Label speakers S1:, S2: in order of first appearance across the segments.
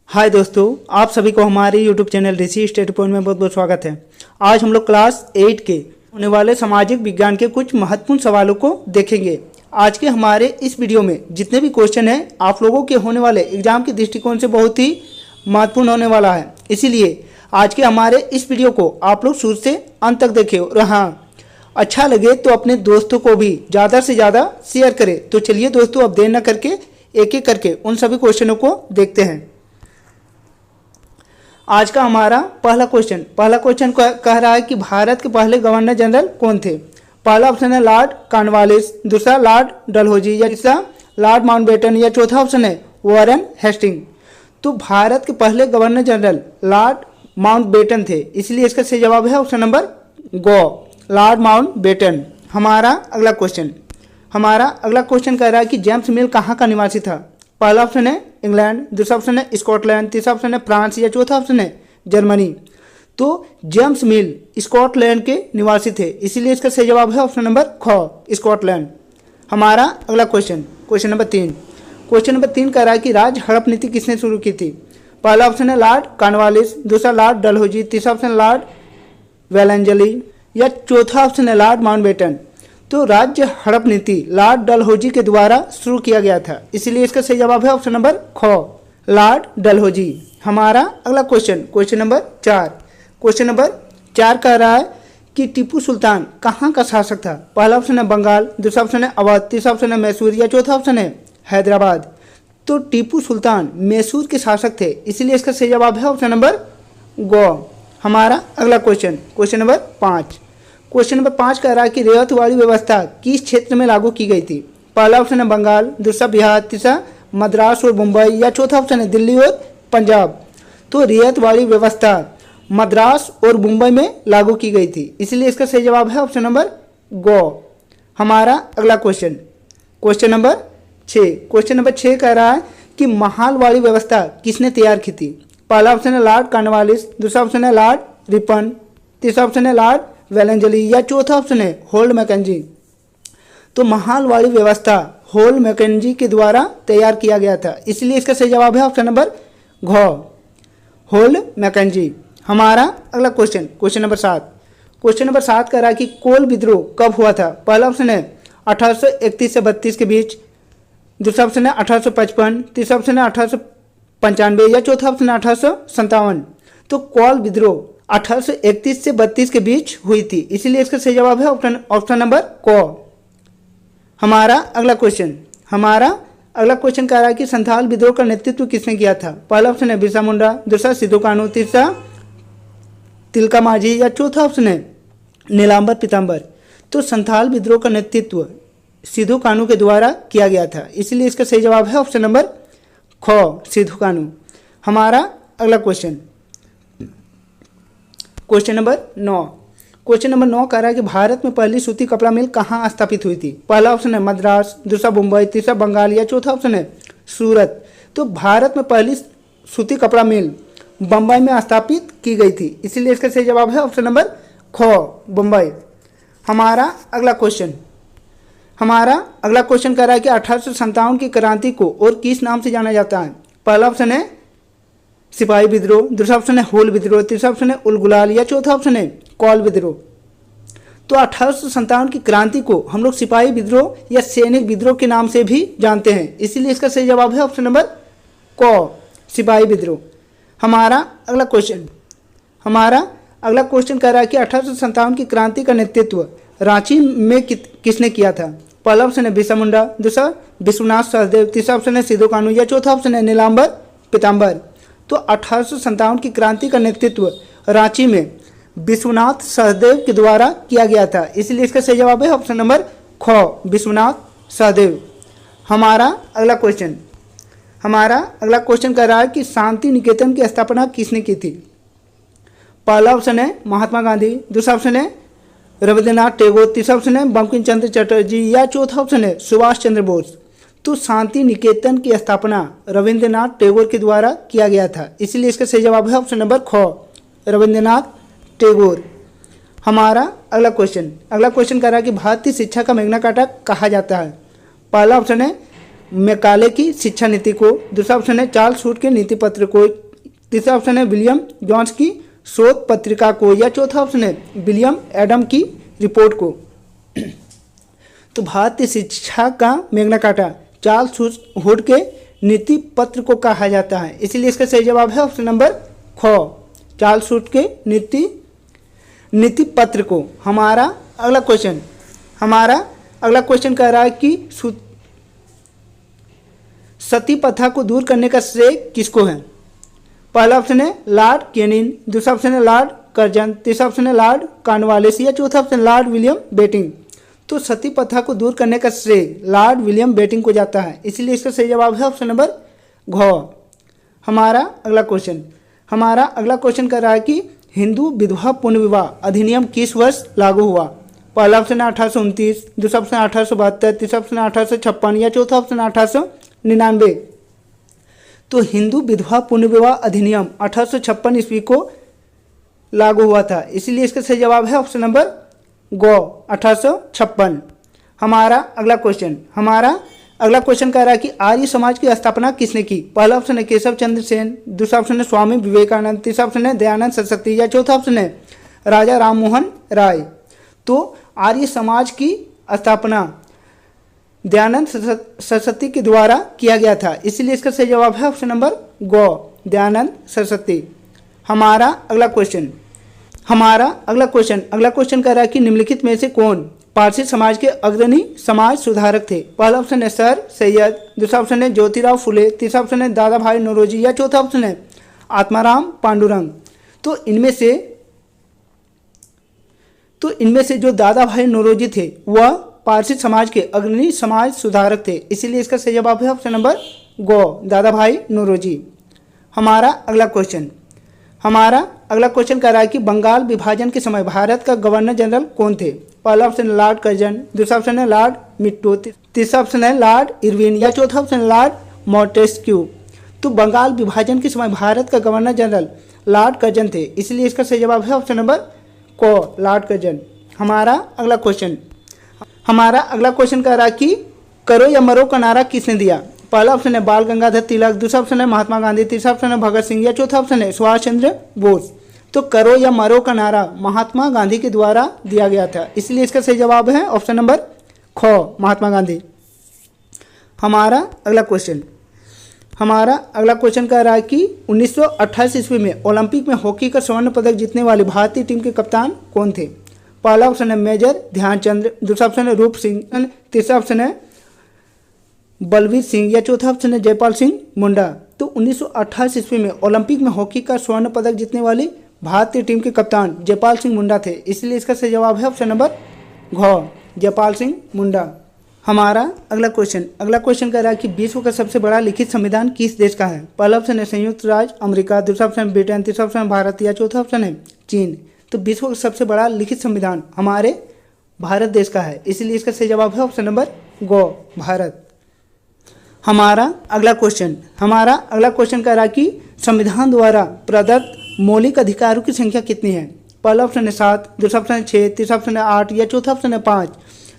S1: हाय दोस्तों, आप सभी को हमारे YouTube चैनल ऋषि स्टडी पॉइंट में बहुत बहुत स्वागत है। आज हम लोग क्लास 8 के होने वाले सामाजिक विज्ञान के कुछ महत्वपूर्ण सवालों को देखेंगे। आज के हमारे इस वीडियो में जितने भी क्वेश्चन हैं आप लोगों के होने वाले एग्जाम के दृष्टिकोण से बहुत ही महत्वपूर्ण होने वाला है। इसीलिए आज के हमारे इस वीडियो को आप लोग शुरू से अंत तक देखें और हाँ, अच्छा लगे तो अपने दोस्तों को भी ज़्यादा से ज़्यादा शेयर करें। तो चलिए दोस्तों, अब देर न करके एक एक करके उन सभी क्वेश्चनों को देखते हैं। आज का हमारा पहला क्वेश्चन कह रहा है कि भारत के पहले गवर्नर जनरल कौन थे। पहला ऑप्शन है लॉर्ड कॉर्नवालिस, दूसरा लॉर्ड डलहौजी, या तीसरा लॉर्ड माउंटबेटन, या चौथा ऑप्शन है वॉरेन हेस्टिंग। तो भारत के पहले गवर्नर जनरल लॉर्ड माउंटबेटन थे, इसलिए इसका सही जवाब है ऑप्शन नंबर गो, लॉर्ड माउंटबेटन। हमारा अगला क्वेश्चन कह रहा है कि जेम्स मिल कहाँ का निवासी था। पहला ऑप्शन है इंग्लैंड, दूसरा ऑप्शन है स्कॉटलैंड, तीसरा ऑप्शन है फ्रांस, या चौथा ऑप्शन है जर्मनी। तो जेम्स मिल स्कॉटलैंड के निवासी थे, इसीलिए इसका सही जवाब है ऑप्शन नंबर ख, स्कॉटलैंड। हमारा अगला क्वेश्चन नंबर 3 कह रहा है कि राज्य हड़प नीति किसने शुरू की थी। पहला ऑप्शन है लॉर्ड कॉर्नवालिस, दूसरा लॉर्ड डलहौजी, तीसरा ऑप्शन लॉर्ड वेलेंजली, या चौथा ऑप्शन है लॉर्ड माउंटबेटन। तो राज्य हड़प नीति लॉर्ड डलहौजी के द्वारा शुरू किया गया था, इसलिए इसका सही जवाब है ऑप्शन नंबर ख, लॉर्ड डलहौजी। हमारा अगला क्वेश्चन नंबर 4 कह रहा है कि टीपू सुल्तान कहाँ का शासक था। पहला ऑप्शन है बंगाल, दूसरा ऑप्शन है अवध, तीसरा ऑप्शन है मैसूर, या चौथा ऑप्शन है हैदराबाद। तो टीपू सुल्तान मैसूर के शासक थे, इसलिए इसका सही जवाब है ऑप्शन नंबर गो। हमारा अगला क्वेश्चन नंबर 5 कह रहा है कि रियायतवाड़ी व्यवस्था किस क्षेत्र में लागू की गई थी। पहला ऑप्शन है बंगाल, दूसरा बिहार, तीसरा मद्रास और मुंबई, या चौथा ऑप्शन है दिल्ली और पंजाब। तो रियायतवाड़ी व्यवस्था मद्रास और मुंबई में लागू की गई थी, इसलिए इसका सही जवाब है ऑप्शन नंबर गो। हमारा अगला क्वेश्चन नंबर 6 कह रहा है कि महालवाड़ी व्यवस्था किसने तैयार की थी। पहला ऑप्शन है लॉर्ड कॉर्नवालिस, दूसरा ऑप्शन है लॉर्ड रिपन, तीसरा ऑप्शन है लॉर्ड वेलेंजली, या चौथा ऑप्शन है होल्ड मैकेंजी। तो महालवाड़ी व्यवस्था होल्ड मैकेंजी के द्वारा तैयार किया गया था, इसलिए इसका सही जवाब है ऑप्शन नंबर घ, होल्ड मैकेंजी। हमारा अगला क्वेश्चन नंबर 7 कह रहा है कि कोल विद्रोह कब हुआ था। पहला ऑप्शन है 1831 से 32 के बीच, दूसरा ऑप्शन है 1855, तीसरा ऑप्शन है 1895, या चौथा ऑप्शन है 1857। तो कोल विद्रोह 1831 से 32 के बीच हुई थी, इसीलिए इसका सही जवाब है ऑप्शन नंबर क। हमारा अगला क्वेश्चन कह रहा है कि संथाल विद्रोह का नेतृत्व किसने किया था। पहला ऑप्शन है बिरसा मुंडा, दूसरा सिद्धू कान्हू, तीसरा तिलका मांझी, या चौथा ऑप्शन है नीलांबर पीताम्बर। तो संथाल विद्रोह का नेतृत्व सिद्धू कान्हू के द्वारा किया गया था, इसलिए इसका सही जवाब है ऑप्शन नंबर ख, सिद्धू कान्हू। हमारा अगला क्वेश्चन नंबर 9 कह रहा है कि भारत में पहली सूती कपड़ा मिल कहाँ स्थापित हुई थी। पहला ऑप्शन है मद्रास, दूसरा मुंबई, तीसरा बंगाल, या चौथा ऑप्शन है सूरत। तो भारत में पहली सूती कपड़ा मिल बम्बई में स्थापित की गई थी, इसीलिए इसका सही जवाब है ऑप्शन नंबर ख, बम्बई। हमारा अगला क्वेश्चन कह रहा है कि 1857 की क्रांति को और किस नाम से जाना जाता है। पहला ऑप्शन है सिपाही विद्रोह, दूसरा ऑप्शन है होल विद्रोह, तीसरा ऑप्शन है उल गुलाल, या चौथा ऑप्शन है कौल विद्रोह। तो 1857 की क्रांति को हम लोग सिपाही विद्रोह या सैनिक विद्रोह के नाम से भी जानते हैं, इसीलिए इसका सही जवाब है ऑप्शन नंबर क, सिपाही विद्रोह। हमारा अगला क्वेश्चन कह रहा है कि 1857 की क्रांति का नेतृत्व रांची में किसने किया था। पहला ऑप्शन है बिरसा मुंडा, दूसरा विश्वनाथ सहदेव, तीसरा ऑप्शन है सिद्धू कान्हू, या चौथा ऑप्शन है नीलांबर पीताम्बर। तो 1857 की क्रांति का नेतृत्व रांची में विश्वनाथ सहदेव के द्वारा किया गया था, इसलिए इसका सही जवाब है ऑप्शन नंबर ख, विश्वनाथ सहदेव। हमारा अगला क्वेश्चन कह रहा है कि शांति निकेतन की स्थापना किसने की थी। पहला ऑप्शन है महात्मा गांधी, दूसरा ऑप्शन है रविंद्रनाथ टैगोर, तीसरा ऑप्शन है बंकिम चंद्र चटर्जी, या चौथा ऑप्शन है सुभाष चंद्र बोस। तो शांति निकेतन की स्थापना रविंद्रनाथ टैगोर के द्वारा किया गया था, इसलिए इसका सही जवाब है ऑप्शन नंबर ख, रविंद्रनाथ टैगोर। हमारा अगला क्वेश्चन कह रहा है कि भारतीय शिक्षा का मैग्ना कार्टा कहा जाता है। पहला ऑप्शन है मैकाले की शिक्षा नीति को, दूसरा ऑप्शन है चार्ल्स शूट के नीति पत्र को, तीसरा ऑप्शन है विलियम जॉन्स की शोध पत्रिका को, या चौथा ऑप्शन है विलियम एडम की रिपोर्ट को। तो भारतीय शिक्षा का मैग्ना कार्टा चार्ल्स शूट के नीति पत्र को कहा जाता है, इसीलिए इसका सही जवाब है ऑप्शन नंबर ख, चार्ल्स शूट के नीति पत्र को। हमारा अगला क्वेश्चन कह रहा है कि सती प्रथा को दूर करने का श्रेय किसको है। पहला ऑप्शन है लॉर्ड कैनिंग, दूसरा ऑप्शन है लॉर्ड कर्जन, तीसरा ऑप्शन है लॉर्ड कॉर्नवालिस, या चौथा ऑप्शन लॉर्ड विलियम बेटिंग। तो सती प्रथा को दूर करने का श्रेय लॉर्ड विलियम बेटिंग को जाता है, इसलिए इसका सही जवाब है ऑप्शन नंबर घ। हमारा अगला क्वेश्चन कर रहा है कि हिंदू विधवा पुनर्विवाह अधिनियम किस वर्ष लागू हुआ। पहला ऑप्शन है 1829, दूसरा ऑप्शन 1872, तीसरा ऑप्शन 1856, या चौथा ऑप्शन 1899। तो हिंदू विधवा पुनर्विवाह अधिनियम 1856 ईस्वी को लागू हुआ था, इसीलिए इसका सही जवाब है ऑप्शन नंबर ग 1856। हमारा अगला क्वेश्चन कह रहा है कि आर्य समाज की स्थापना किसने की। पहला ऑप्शन है केशव चंद्र सेन, दूसरा ऑप्शन है स्वामी विवेकानंद, तीसरा ऑप्शन है दयानंद सरस्वती, या चौथा ऑप्शन है राजा राम मोहन राय। तो आर्य समाज की स्थापना दयानंद सरस्वती के द्वारा किया गया था, इसलिए इसका सही जवाब है ऑप्शन नंबर ग दयानंद सरस्वती। हमारा अगला क्वेश्चन कह रहा है कि निम्नलिखित में से कौन पारसी समाज के अग्रणी समाज सुधारक थे। पहला ऑप्शन है सर सैयद, दूसरा ऑप्शन है ज्योतिराव फुले, तीसरा ऑप्शन है दादा भाई नौरोजी, या चौथा ऑप्शन है आत्माराम पांडुरंग। तो इनमें से जो दादा भाई नौरोजी थे वह पारसी समाज के अग्रणी समाज सुधारक थे, इसीलिए इसका सही जवाब है ऑप्शन नंबर ग दादा भाई नौरोजी। हमारा अगला क्वेश्चन कह रहा है कि बंगाल विभाजन के समय भारत का गवर्नर जनरल कौन थे। पहला ऑप्शन है लॉर्ड कर्जन, दूसरा ऑप्शन है लॉर्ड मिट्टो, तीसरा ऑप्शन है लॉर्ड इरविन, या चौथा ऑप्शन है लॉर्ड मोंटेस्क्यू। तो बंगाल विभाजन के समय भारत का गवर्नर जनरल लॉर्ड कर्जन थे, इसलिए इसका सही जवाब है ऑप्शन नंबर क लॉर्ड कर्जन। हमारा अगला क्वेश्चन कह रहा है कि करो या मरो का नारा किसने दिया। पहला ऑप्शन है बाल गंगाधर तिलक, दूसरा ऑप्शन है महात्मा गांधी, तीसरा ऑप्शन है भगत सिंह, या चौथा ऑप्शन है सुभाष चंद्र बोस। तो करो या मरो का नारा महात्मा गांधी के द्वारा दिया गया था, इसलिए इसका सही जवाब है ऑप्शन नंबर ख महात्मा गांधी। हमारा अगला क्वेश्चन कह रहा है कि 1928 ईस्वी में ओलंपिक में हॉकी का स्वर्ण पदक जीतने वाले भारतीय टीम के कप्तान कौन थे। पहला ऑप्शन है मेजर ध्यानचंद, दूसरा ऑप्शन है रूप सिंह, तीसरा ऑप्शन है बलवीर सिंह, या चौथा ऑप्शन है जयपाल सिंह मुंडा। तो 1928 ईस्वी में ओलंपिक में हॉकी का स्वर्ण पदक जीतने वाली भारतीय टीम के कप्तान जयपाल सिंह मुंडा थे, इसलिए इसका सही जवाब है ऑप्शन नंबर घ जयपाल सिंह मुंडा। हमारा अगला क्वेश्चन कह रहा है कि विश्व का सबसे बड़ा लिखित संविधान किस देश का है। पहला ऑप्शन है संयुक्त राज्य अमेरिका, दूसरा ऑप्शन ब्रिटेन, तीसरा ऑप्शन भारत, या चौथा ऑप्शन है चीन। तो विश्व का सबसे बड़ा लिखित संविधान हमारे भारत देश का है, इसलिए इसका सही जवाब है ऑप्शन नंबर ग भारत। हमारा अगला क्वेश्चन कह रहा है कि संविधान द्वारा प्रदत्त मौलिक अधिकारों की संख्या कितनी है। पहला ऑप्शन है 7, दूसरा ऑप्शन है 6, तीसरा ऑप्शन है 8, या चौथा ऑप्शन है 5।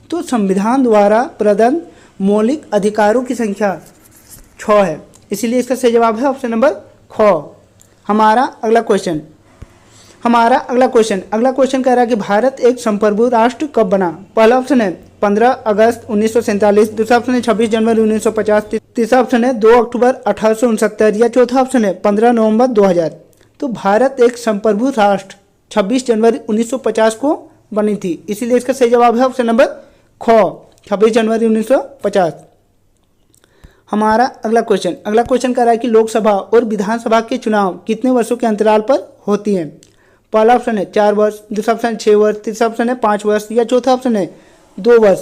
S1: तो संविधान द्वारा प्रदत्त मौलिक अधिकारों की संख्या 6 है, इसीलिए इसका सही जवाब है ऑप्शन नंबर ख। हमारा अगला क्वेश्चन कह रहा है कि भारत एक संप्रभु राष्ट्र कब बना। पहला ऑप्शन है 15 अगस्त 1947, दूसरा ऑप्शन है 26 जनवरी 1950, तीसरा ऑप्शन है 2 अक्टूबर 1869, या चौथा ऑप्शन है 15 नवंबर 2000। तो भारत एक संप्रभु राष्ट्र 26 जनवरी 1950 को बनी थी, इसीलिए इसका सही जवाब है ऑप्शन नंबर ख 26 जनवरी 1950। हमारा अगला क्वेश्चन कह रहा है कि लोकसभा और विधानसभा के चुनाव कितने वर्षों के अंतराल पर होती हैं। पहला ऑप्शन है 4 वर्ष, दूसरा ऑप्शन है 6 वर्ष, तीसरा ऑप्शन है 5 वर्ष, या चौथा ऑप्शन है 2 वर्ष।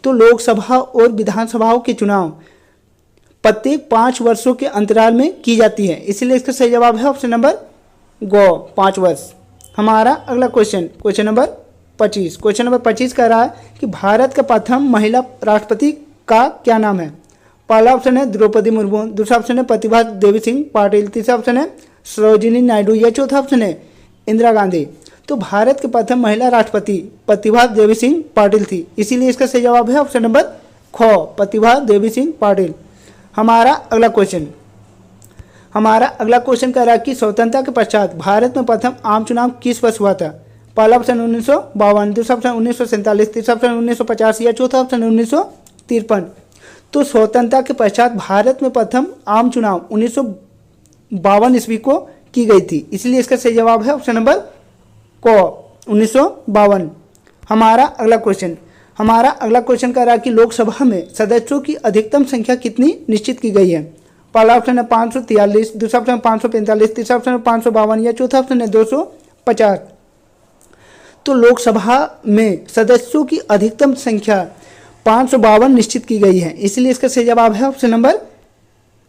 S1: तो लोकसभा और विधानसभाओं के चुनाव प्रत्येक 5 वर्षों के अंतराल में की जाती है, इसलिए इसका सही जवाब है ऑप्शन नंबर ग 5 वर्ष। हमारा अगला क्वेश्चन नंबर 25 कह रहा है कि भारत का प्रथम महिला राष्ट्रपति का क्या नाम है। पहला ऑप्शन है द्रौपदी मुर्मू, दूसरा ऑप्शन है प्रतिभा देवी सिंह पाटिल, तीसरा ऑप्शन है सरोजिनी नायडू, या चौथा ऑप्शन है इंदिरा गांधी। तो भारत के प्रथम महिला राष्ट्रपति प्रतिभा देवी सिंह पाटिल थी, इसीलिए इसका सही जवाब है ऑप्शन नंबर ख प्रतिभा देवी सिंह पाटिल। हमारा अगला क्वेश्चन कह रहा है कि स्वतंत्रता के पश्चात भारत में प्रथम आम चुनाव किस वर्ष हुआ था? पहला ऑप्शन 1952, दूसरा ऑप्शन 1947, तीसरा ऑप्शन 1950 या चौथा ऑप्शन 1953। तो स्वतंत्रता के पश्चात भारत में प्रथम आम चुनाव 1952 ईस्वी को की गई थी, इसलिए इसका सही जवाब है ऑप्शन नंबर क 1952। हमारा अगला क्वेश्चन कह रहा है कि लोकसभा में सदस्यों की अधिकतम संख्या कितनी निश्चित की गई है? पहला ऑप्शन है 543, दूसरा ऑप्शन 545, तीसरा ऑप्शन 552 या चौथा ऑप्शन है 250। तो लोकसभा में सदस्यों की अधिकतम संख्या 552 निश्चित की गई है, इसलिए इसका सही जवाब है ऑप्शन नंबर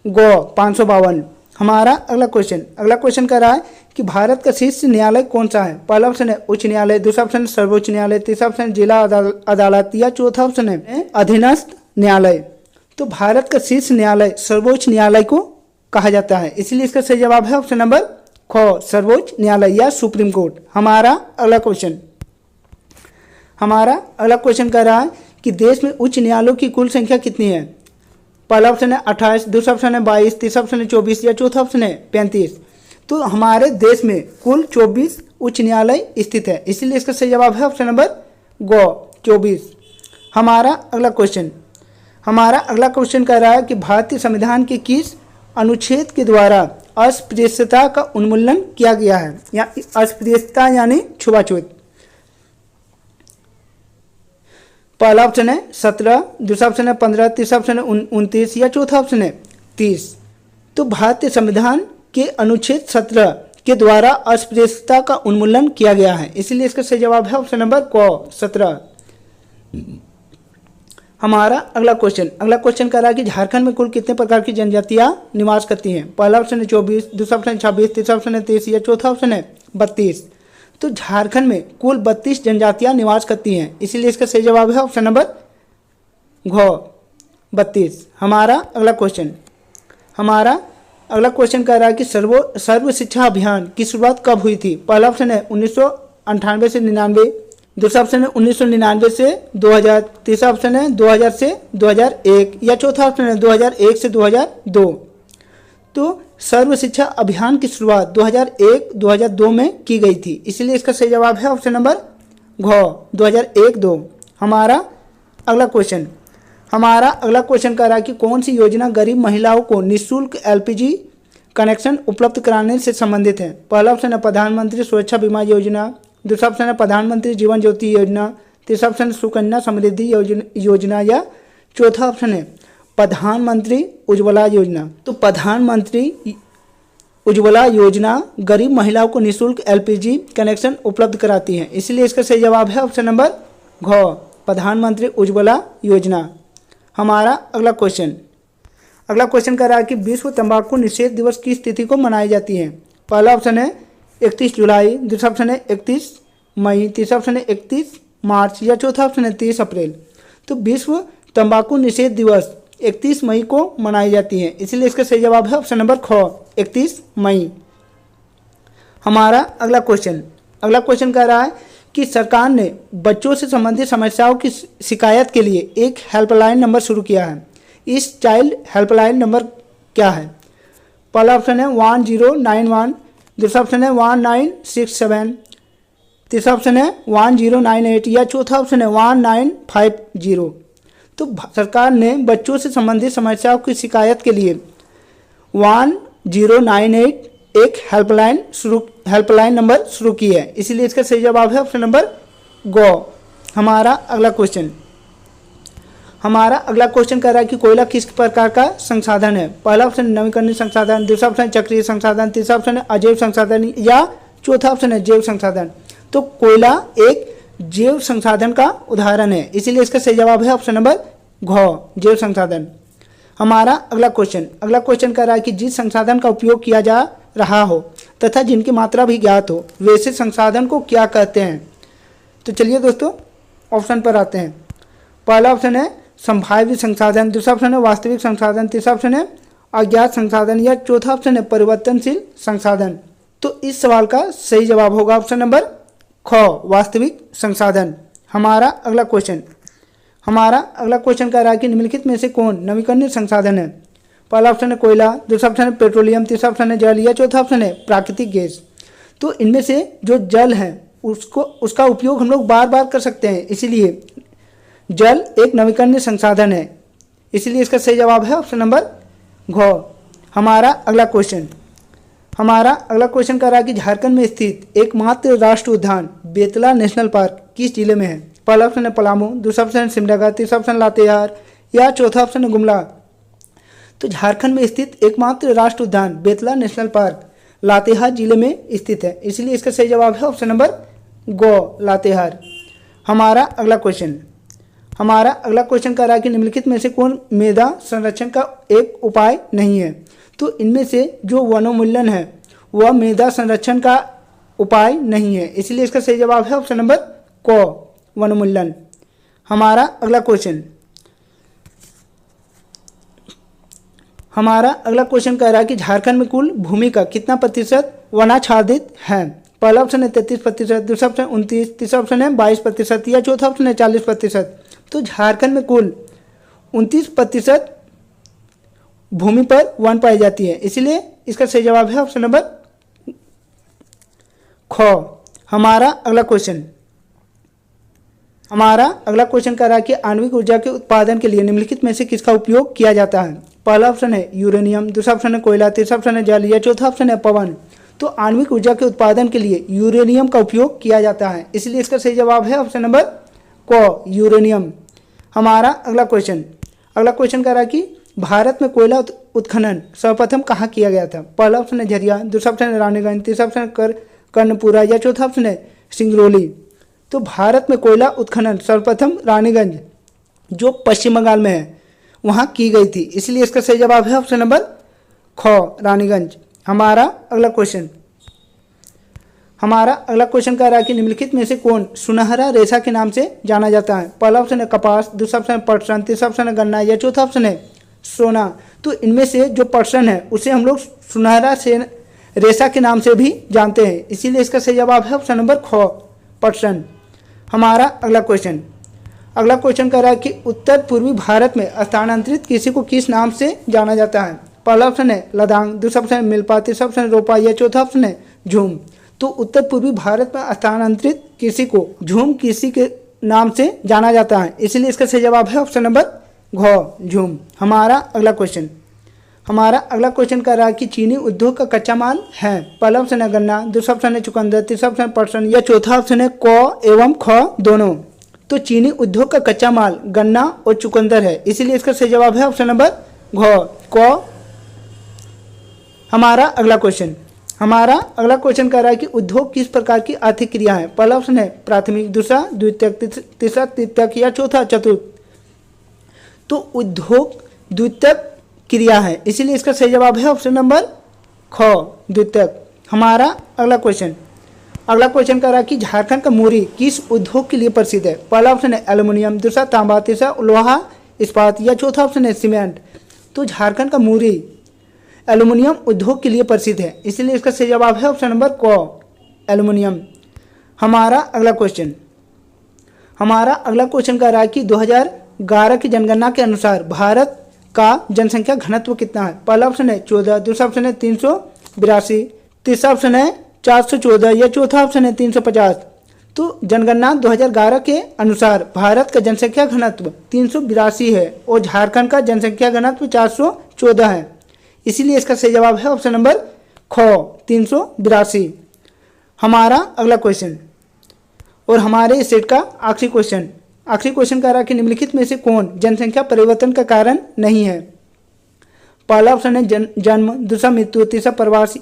S1: ग 552। हमारा अगला क्वेश्चन कह रहा है कि भारत का शीर्ष न्यायालय कौन सा है? पहला ऑप्शन है उच्च न्यायालय, दूसरा ऑप्शन है सर्वोच्च न्यायालय, तीसरा ऑप्शन है जिला अदालत या चौथा ऑप्शन है अधीनस्थ न्यायालय। तो भारत का शीर्ष न्यायालय सर्वोच्च न्यायालय को कहा जाता है, इसलिए इसका सही जवाब है ऑप्शन नंबर ख सर्वोच्च न्यायालय या सुप्रीम कोर्ट। हमारा अगला क्वेश्चन कह रहा है कि देश में उच्च न्यायालयों की कुल संख्या कितनी है? पहला ऑप्शन है 28, दूसरा ऑप्शन है 22, तीसरा ऑप्शन है 24 या चौथा ऑप्शन है 35। तो हमारे देश में कुल 24 उच्च न्यायालय स्थित है, इसीलिए इसका सही जवाब है ऑप्शन नंबर ग 24। हमारा अगला क्वेश्चन कह रहा है कि भारतीय संविधान के किस अनुच्छेद के द्वारा अस्पृश्यता का उन्मूलन किया गया है? या अस्पृश्यता यानी छुआछूत। पहला ऑप्शन है 17, दूसरा ऑप्शन है 15, तीसरा ऑप्शन है 29 या चौथा ऑप्शन है 30। तो भारतीय संविधान के अनुच्छेद 17 के द्वारा अस्पृश्यता का उन्मूलन किया गया है, इसीलिए इसका सही जवाब है ऑप्शन नंबर क 17। हमारा अगला क्वेश्चन कह रहा है कि झारखंड में कुल कितने प्रकार की जनजातियां निवास करती हैं? पहला ऑप्शन है 24, दूसरा ऑप्शन है 26, तीसरा ऑप्शन है 23 या चौथा ऑप्शन है 32। तो झारखंड में कुल 32 जनजातियां निवास करती हैं, इसीलिए इसका सही जवाब है ऑप्शन नंबर घ 32। हमारा अगला क्वेश्चन कह रहा है कि सर्व शिक्षा अभियान की शुरुआत कब हुई थी? पहला ऑप्शन है 1998 से 99, दूसरा ऑप्शन है 1999 से 2000, तीसरा ऑप्शन है 2000 से 2001 या चौथा ऑप्शन है 2001 से 2002। तो सर्व शिक्षा अभियान की शुरुआत 2001-2002 में की गई थी, इसलिए इसका सही जवाब है ऑप्शन नंबर घ 2001-2। हमारा अगला क्वेश्चन कह रहा है कि कौन सी योजना गरीब महिलाओं को निःशुल्क एलपीजी कनेक्शन उपलब्ध कराने से संबंधित है? पहला ऑप्शन है प्रधानमंत्री सुरक्षा बीमा योजना, दूसरा ऑप्शन है प्रधानमंत्री जीवन ज्योति योजना, तीसरा ऑप्शन है सुकन्या समृद्धि योजना या चौथा ऑप्शन है प्रधानमंत्री उज्ज्वला योजना। तो प्रधानमंत्री उज्ज्वला योजना गरीब महिलाओं को निःशुल्क एलपीजी कनेक्शन उपलब्ध कराती है, इसलिए इसका सही जवाब है ऑप्शन नंबर घ प्रधानमंत्री उज्ज्वला योजना। हमारा अगला क्वेश्चन कह रहा है कि विश्व तंबाकू निषेध दिवस की तिथि को मनाई जाती है? पहला ऑप्शन है 31 जुलाई, दूसरा ऑप्शन है 31 मई, तीसरा ऑप्शन है 31 मार्च या चौथा ऑप्शन है 30 अप्रैल। तो विश्व तंबाकू निषेध दिवस 31 मई को मनाई जाती है, इसलिए इसका सही जवाब है ऑप्शन नंबर ख 31 मई। हमारा अगला क्वेश्चन कह रहा है कि सरकार ने बच्चों से संबंधित समस्याओं की शिकायत के लिए एक हेल्पलाइन नंबर शुरू किया है, इस चाइल्ड हेल्पलाइन नंबर क्या है? पहला ऑप्शन है 1091, दूसरा ऑप्शन है 1967, तीसरा ऑप्शन है 1098 या चौथा ऑप्शन है 1950। तो सरकार ने बच्चों से संबंधित समस्याओं की शिकायत के लिए 1098 एक हेल्पलाइन नंबर शुरू की है, इसीलिए इसका सही जवाब है ऑप्शन नंबर ग। हमारा अगला क्वेश्चन कह रहा है कि कोयला किस प्रकार का संसाधन है? पहला ऑप्शन नवीकरणीय संसाधन, दूसरा ऑप्शन चक्रीय संसाधन, तीसरा ऑप्शन है अजैव संसाधन या चौथा ऑप्शन है जैव संसाधन। तो कोयला एक जैव संसाधन का उदाहरण है, इसीलिए इसका सही जवाब है ऑप्शन नंबर घ जैव संसाधन। हमारा अगला क्वेश्चन कह रहा है कि जिस संसाधन का उपयोग किया जा रहा हो तथा जिनकी मात्रा भी ज्ञात हो वैसे संसाधन को क्या कहते हैं? तो चलिए दोस्तों ऑप्शन पर आते हैं। पहला ऑप्शन है संभाव्य संसाधन, दूसरा ऑप्शन है वास्तविक संसाधन, तीसरा ऑप्शन है अज्ञात संसाधन या चौथा ऑप्शन है परिवर्तनशील संसाधन। तो इस सवाल का सही जवाब होगा ऑप्शन नंबर ख वास्तविक संसाधन। हमारा अगला क्वेश्चन कह रहा है कि निम्नलिखित में से कौन नवीकरणीय संसाधन है? पहला ऑप्शन है कोयला, दूसरा ऑप्शन है पेट्रोलियम, तीसरा ऑप्शन है जल या चौथा ऑप्शन है प्राकृतिक गैस। तो इनमें से जो जल है उसका उपयोग हम लोग बार बार कर सकते हैं, इसीलिए जल एक नवीकरणीय संसाधन है, इसलिए इसका सही जवाब है ऑप्शन नंबर घ। हमारा अगला क्वेश्चन कह रहा है कि झारखंड में स्थित एकमात्र राष्ट्रीय उद्यान बेतला नेशनल पार्क किस जिले में है? पहला ऑप्शन है पलामू, दूसरा ऑप्शन है सिमडेगा, तीसरा ऑप्शन लातेहार या चौथा ऑप्शन है गुमला। तो झारखंड में स्थित एकमात्र राष्ट्रीय उद्यान बेतला नेशनल पार्क लातेहार जिले में स्थित है, इसलिए इसका सही जवाब है ऑप्शन नंबर ग, लातेहार। हमारा अगला क्वेश्चन कह रहा है कि निम्नलिखित में से कौन मृदा संरक्षण का एक उपाय नहीं है? तो इनमें से जो वनोन्मूलन है वह मृदा संरक्षण का उपाय नहीं है, इसलिए इसका सही जवाब है ऑप्शन नंबर क, वनोन्मूलन। हमारा अगला क्वेश्चन कह रहा है कि झारखंड में कुल भूमि का कितना प्रतिशत वनाच्छादित है? पहला ऑप्शन है 33%, दूसरा ऑप्शन 29%, तीसरा ऑप्शन है 22% या चौथा ऑप्शन है 40%। तो झारखंड में कुल 29% भूमि पर वन पाई जाती है, इसलिए इसका सही जवाब है ऑप्शन नंबर ख। हमारा अगला क्वेश्चन कह रहा है कि आणविक ऊर्जा के उत्पादन के लिए निम्नलिखित में से किसका उपयोग किया जाता है? पहला ऑप्शन है यूरेनियम, दूसरा ऑप्शन है कोयला, तीसरा ऑप्शन है जल या चौथा ऑप्शन है पवन। तो आणविक ऊर्जा के उत्पादन के लिए यूरेनियम का उपयोग किया जाता है, इसलिए इसका सही जवाब है ऑप्शन नंबर क, यूरेनियम। हमारा अगला क्वेश्चन कह रहा है कि भारत में कोयला उत्खनन सर्वप्रथम कहाँ किया गया था? पहला ऑप्शन है झरिया, दूसरा ऑप्शन है रानीगंज, तीसरा ऑप्शन है कर्णपुरा या चौथा ऑप्शन है सिंगरौली। तो भारत में कोयला उत्खनन सर्वप्रथम रानीगंज जो पश्चिम बंगाल में है वहाँ की गई थी, इसलिए इसका सही जवाब है ऑप्शन नंबर ख, रानीगंज। हमारा अगला क्वेश्चन कह रहा है कि निम्नलिखित में से कौन सुनहरा रेशा के नाम से जाना जाता है? पहला ऑप्शन है कपास, दूसरा ऑप्शन है पटसन, तीसरा ऑप्शन है गन्ना या चौथा ऑप्शन है सोना। तो इनमें से जो पटसन है उसे हम लोग सुनहरा रेशा के नाम से भी जानते हैं, इसीलिए इसका सही जवाब है ऑप्शन नंबर ख, पटसन। हमारा अगला क्वेश्चन कह रहा है कि उत्तर पूर्वी भारत में स्थानांतरित कृषि को किस नाम से जाना जाता है? पहला ऑप्शन है लदांग, दूसरा ऑप्शन है मिल्पा, तीसरा ऑप्शन है रोपा या चौथा ऑप्शन है झूम। तो उत्तर पूर्वी भारत में स्थानांतरित कृषि को झूम कृषि के नाम से जाना जाता है, इसलिए इसका सही जवाब है ऑप्शन नंबर घ, झूम। हमारा अगला क्वेश्चन कह रहा है कि चीनी उद्योग का कच्चा माल है? पहला ऑप्शन है गन्ना, दूसरा ऑप्शन है चुकंदर, तीसरा ऑप्शन है पटसन या चौथा ऑप्शन है क एवं ख दोनों। तो चीनी उद्योग का कच्चा माल गन्ना और चुकंदर है, इसीलिए इसका सही जवाब है ऑप्शन नंबर घ, क। हमारा अगला क्वेश्चन कह रहा है कि उद्योग किस प्रकार की आर्थिक क्रिया है? पहला ऑप्शन है प्राथमिक, दूसरा द्वितीयक, तीसरा तृतीयक या चौथा चतुर्थ। तो उद्योग द्वितीयक क्रिया है, इसीलिए इसका सही जवाब है ऑप्शन नंबर ख, द्वितीयक। हमारा अगला क्वेश्चन कह रहा है कि झारखंड का मुरी किस उद्योग के लिए प्रसिद्ध है? पहला ऑप्शन है एल्युमिनियम, दूसरा तांबा, तीसरा लोहा इस्पात या चौथा ऑप्शन है सीमेंट। तो झारखंड का मुरी एल्युमिनियम उद्योग के लिए प्रसिद्ध है, इसलिए इसका सही जवाब है ऑप्शन नंबर क, एल्युमिनियम। हमारा अगला क्वेश्चन कह रहा है कि 2011 की जनगणना के अनुसार भारत का जनसंख्या घनत्व कितना है? पहला ऑप्शन है 14, दूसरा ऑप्शन है 382, तीसरा ऑप्शन है 414 या चौथा ऑप्शन है 350। तो जनगणना 2011 के अनुसार भारत का जनसंख्या घनत्व 382 है और झारखंड का जनसंख्या घनत्व 414 है, इसीलिए इसका सही जवाब है ऑप्शन नंबर ख, 382। हमारा अगला क्वेश्चन और हमारे इस सेट का आखिरी क्वेश्चन कह रहा है कि निम्नलिखित में से कौन जनसंख्या परिवर्तन का कारण नहीं है? पहला ऑप्शन है जन्म, दूसरा मृत्यु, तीसरा प्रवास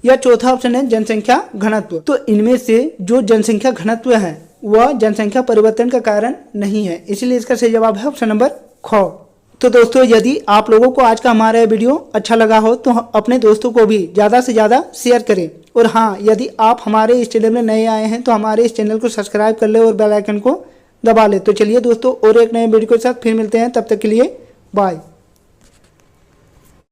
S1: या चौथा ऑप्शन है जनसंख्या घनत्व। तो इनमें से जो जनसंख्या घनत्व है वह जनसंख्या परिवर्तन का कारण नहीं है, इसलिए इसका सही जवाब है ऑप्शन नंबर ख। तो दोस्तों, यदि आप लोगों को आज का हमारा ये वीडियो अच्छा लगा हो तो अपने दोस्तों को भी ज़्यादा से ज़्यादा शेयर करें। और हाँ, यदि आप हमारे इस चैनल में नए आए हैं तो हमारे इस चैनल को सब्सक्राइब कर ले और बेल आइकन को दबा ले। तो चलिए दोस्तों, और एक नए वीडियो के साथ फिर मिलते हैं, तब तक के लिए बाय।